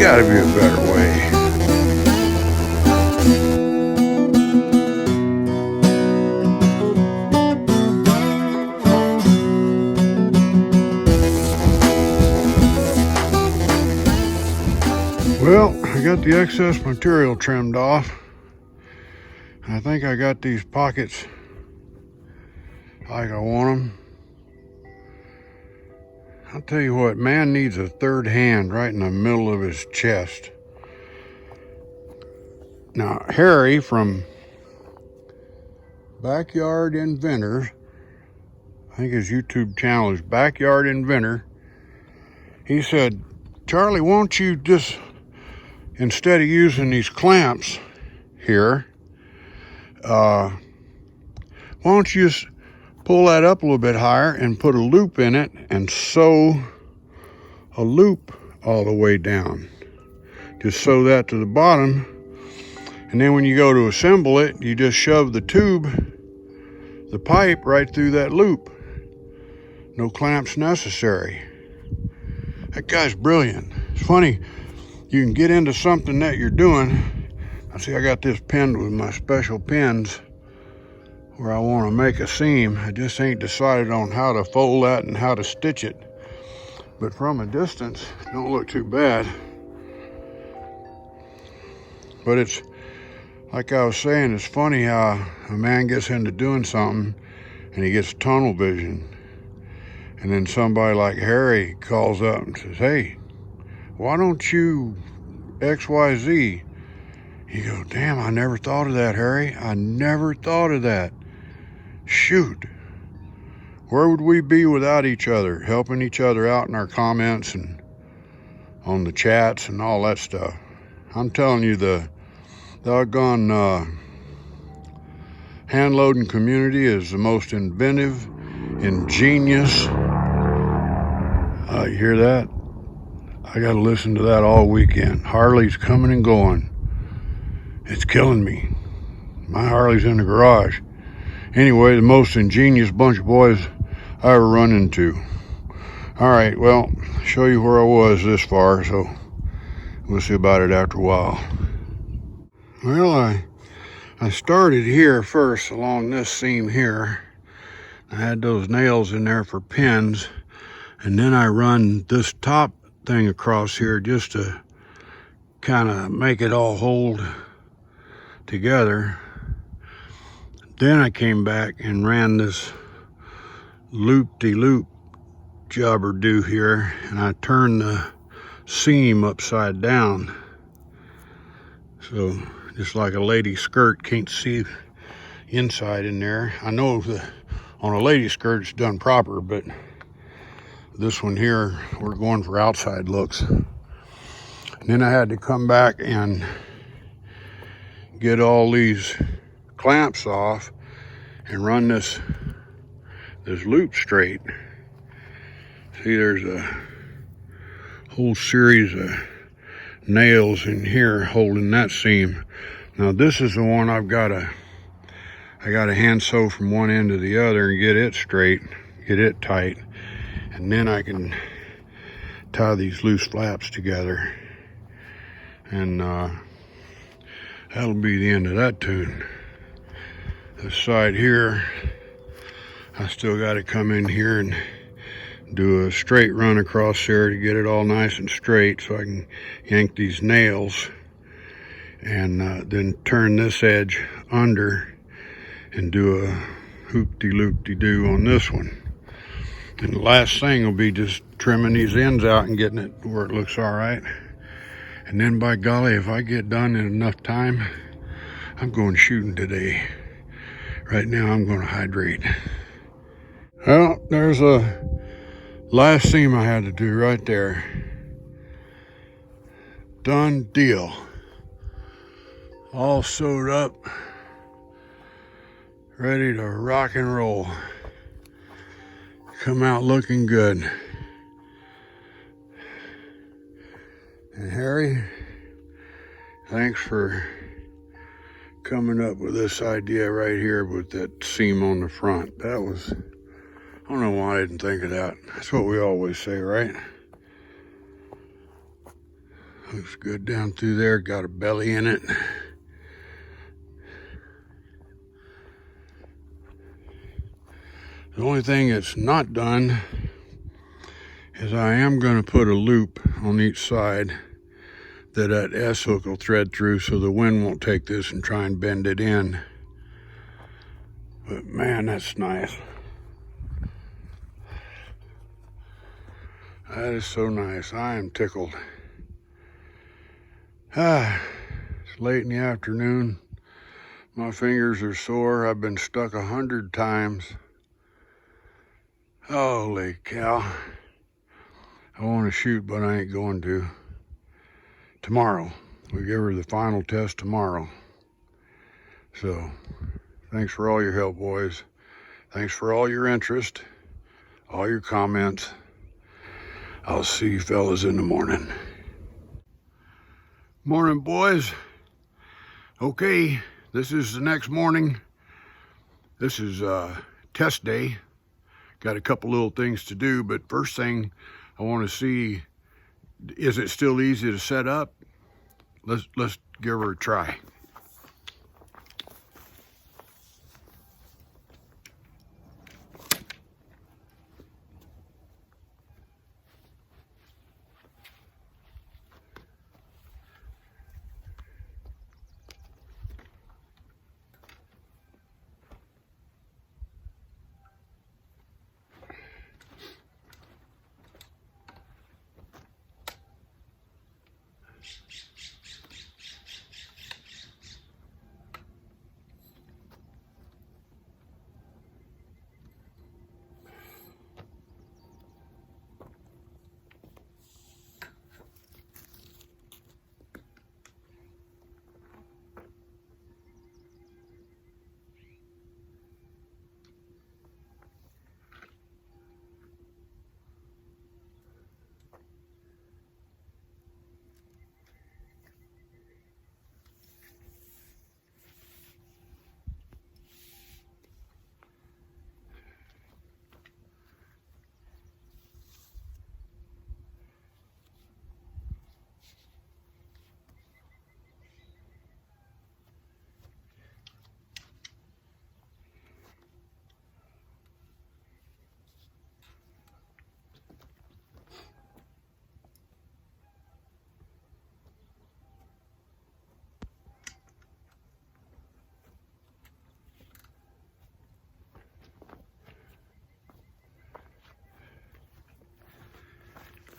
gotta be a better way. Well, I got the excess material trimmed off. I think I got these pockets like I want them. I'll tell you what, man needs a third hand right in the middle of his chest. Now, Harry from Backyard Inventor, I think his YouTube channel is Backyard Inventor, he said, Charlie, won't you just, instead of using these clamps here, why don't you just pull that up a little bit higher and put a loop in it and sew a loop all the way down. Just sew that to the bottom, and then when you go to assemble it, you just shove the tube, the pipe, right through that loop. No clamps necessary. That guy's brilliant. It's funny, you can get into something that you're doing. I see I got this pinned with my special pins where I want to make a seam. I just ain't decided on how to fold that and how to stitch it. But from a distance, it don't look too bad. But it's, like I was saying, it's funny how a man gets into doing something and he gets tunnel vision. And then somebody like Harry calls up and says, hey, why don't you XYZ? You go, damn, I never thought of that, Harry. I never thought of that. Shoot. Where would we be without each other, helping each other out in our comments and on the chats and all that stuff? I'm telling you, the doggone hand loading community is the most inventive, ingenious. You hear that? I got to listen to that all weekend. Harley's coming and going. It's killing me. My Harley's in the garage. Anyway, the most ingenious bunch of boys I ever run into. All right, well, show you where I was this far, so we'll see about it after a while. Well, I started here first along this seam here. I had those nails in there for pins, and then I run this top thing across here just to kind of make it all hold together. Then I came back and ran this loop-de-loop jobber-do here, and I turned the seam upside down. So just like a lady skirt, can't see inside in there. I know on a lady skirt it's done proper, but this one here, we're going for outside looks. And then I had to come back and get all these clamps off and run this loop straight. See, there's a whole series of nails in here holding that seam. Now this is the one I got to hand sew from one end to the other and get it straight, get it tight, and then I can tie these loose flaps together, and that'll be the end of that tune. This side here, I still got to come in here and do a straight run across there to get it all nice and straight so I can yank these nails, and then turn this edge under and do a hoop-de-loop-de-doo on this one. And the last thing will be just trimming these ends out and getting it where it looks all right. And then by golly, if I get done in enough time, I'm going shooting today. Right now I'm going to hydrate. Well, there's a last seam I had to do right there. Done deal. All sewed up, ready to rock and roll. Come out looking good. And Harry, thanks for coming up with this idea right here with that seam on the front. That was, I don't know why I didn't think of that. That's what we always say, right? Looks good down through there, got a belly in it. The only thing that's not done is I am going to put a loop on each side that S-hook will thread through so the wind won't take this and try and bend it in. But man, that's nice. That is so nice. I am tickled. It's late in the afternoon. My fingers are sore. I've been stuck 100 times. Holy cow. I want to shoot, but I ain't going to. Tomorrow. We give her the final test tomorrow. So, thanks for all your help, boys. Thanks for all your interest, all your comments. I'll see you fellas in the morning. Morning, boys. Okay, this is the next morning. This is test day. Got a couple little things to do, but first thing I want to see, is it still easy to set up? Let's give her a try.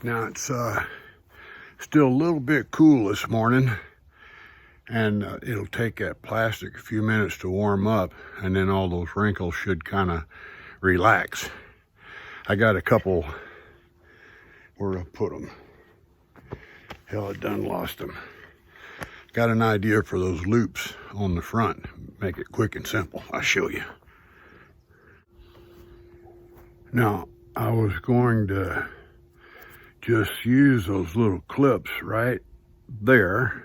Now it's still a little bit cool this morning, and it'll take that plastic a few minutes to warm up, and then all those wrinkles should kind of relax. I got a couple, where I put them? Hell, I done lost them. Got an idea for those loops on the front. Make it quick and simple. I'll show you. Now, I was going to just use those little clips right there,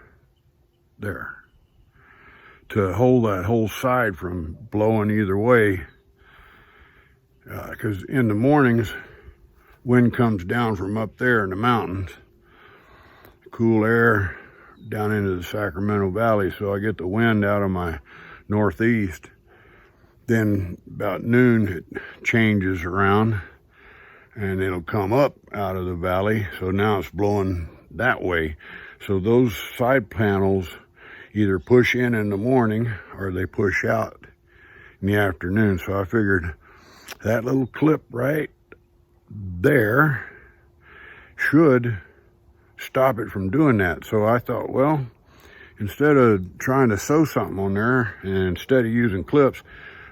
to hold that whole side from blowing either way. Because in the mornings, wind comes down from up there in the mountains, cool air down into the Sacramento Valley, so I get the wind out of my northeast. Then about noon, it changes around, and it'll come up out of the valley, so now it's blowing that way. So those side panels either push in the morning or they push out in the afternoon. So I figured that little clip right there should stop it from doing that. So I thought, well, instead of trying to sew something on there, and instead of using clips,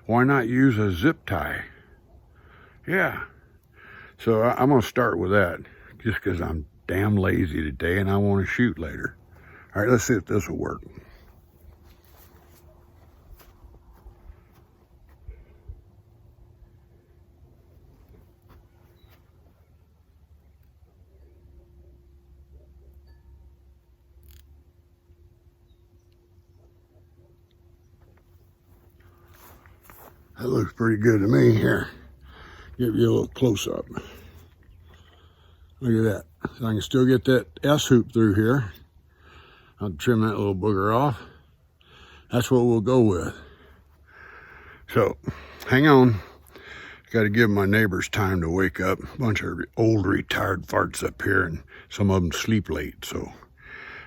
why not use a zip tie? Yeah. So I'm going to start with that, just because I'm damn lazy today and I want to shoot later. All right, let's see if this will work. That looks pretty good to me. Here, give you a little close-up. Look at that. So I can still get that S-hoop through here. I'll trim that little booger off. That's what we'll go with. So, hang on. Got to give my neighbors time to wake up. A bunch of old retired farts up here, and some of them sleep late. So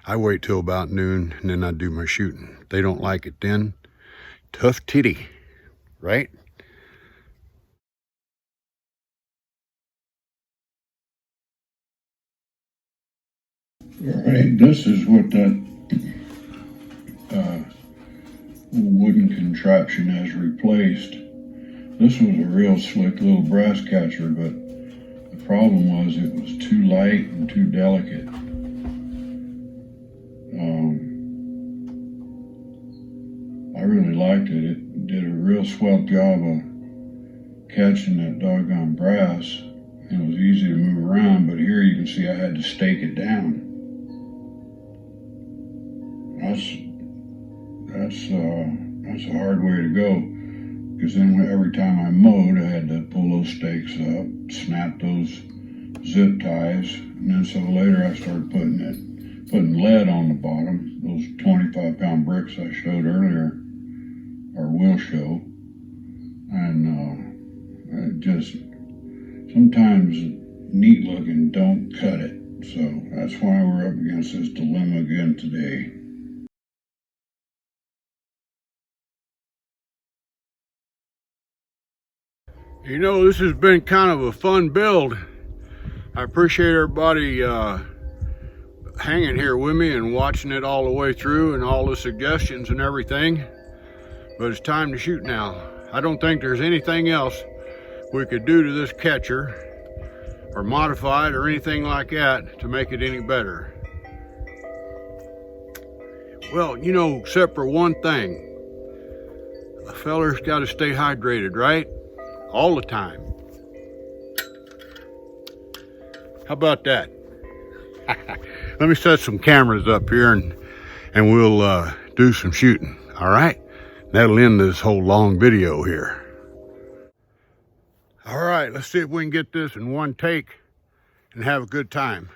I wait till about noon, and then I do my shooting. If they don't like it then, tough titty, right? All right, this is what that wooden contraption has replaced. This was a real slick little brass catcher, but the problem was it was too light and too delicate. I really liked it. It did a real swell job of catching that doggone brass. It was easy to move around, but here you can see I had to stake it down. That's a hard way to go, because then every time I mowed, I had to pull those stakes up, snap those zip ties, and then so later I started putting lead on the bottom, those 25-pound bricks I showed earlier, or will show, and it just sometimes neat looking don't cut it. So that's why we're up against this dilemma again today. You know, this has been kind of a fun build. I appreciate everybody hanging here with me and watching it all the way through and all the suggestions and everything. But it's time to shoot now. I don't think there's anything else we could do to this catcher or modify it or anything like that to make it any better. Well, you know, except for one thing. A feller's got to stay hydrated, right? All the time. How about that? Let me set some cameras up here and we'll do some shooting. All right? That'll end this whole long video here. All right, let's see if we can get this in one take and have a good time.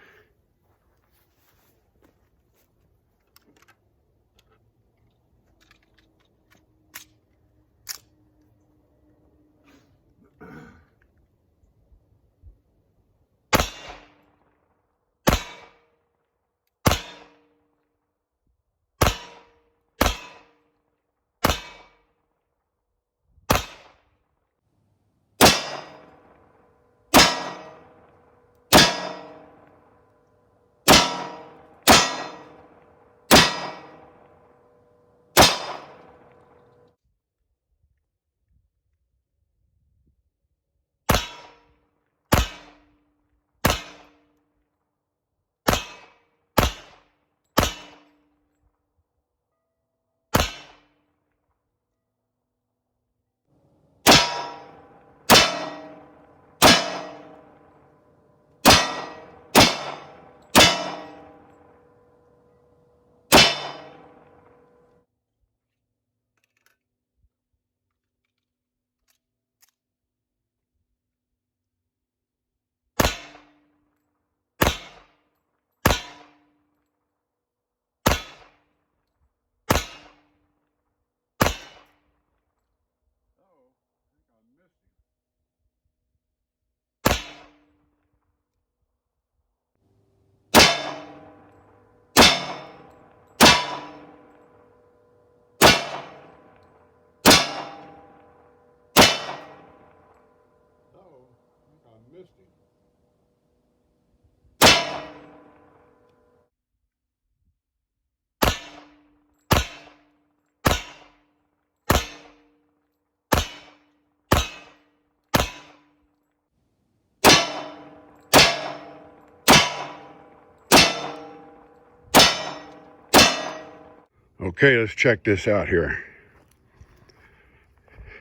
Okay, let's check this out here.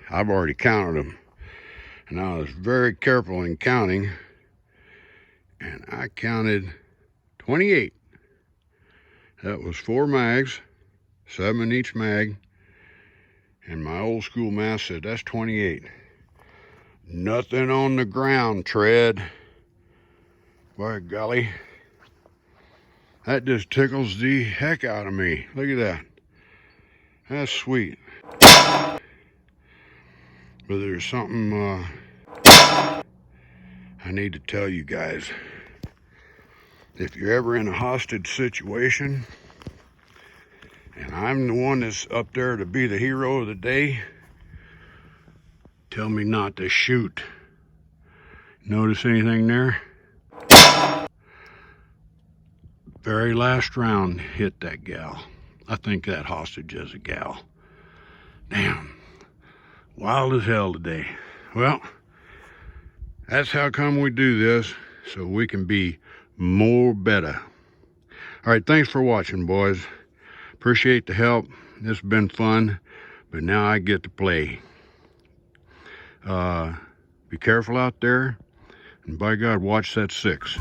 I've already counted them, and I was very careful in counting, and I counted 28. That was 4 mags, 7 in each mag, and my old school math said that's 28. Nothing on the ground tread. By golly. That just tickles the heck out of me. Look at that. That's sweet. But there's something I need to tell you guys. If you're ever in a hostage situation, and I'm the one that's up there to be the hero of the day, tell me not to shoot. Notice anything there? Very last round hit that gal. I think that hostage is a gal. Damn. Wild as hell today. Well, that's how come we do this, so we can be more better. All right, thanks for watching, boys. Appreciate the help. This has been fun, but now I get to play. Be careful out there, and by God, watch that 6.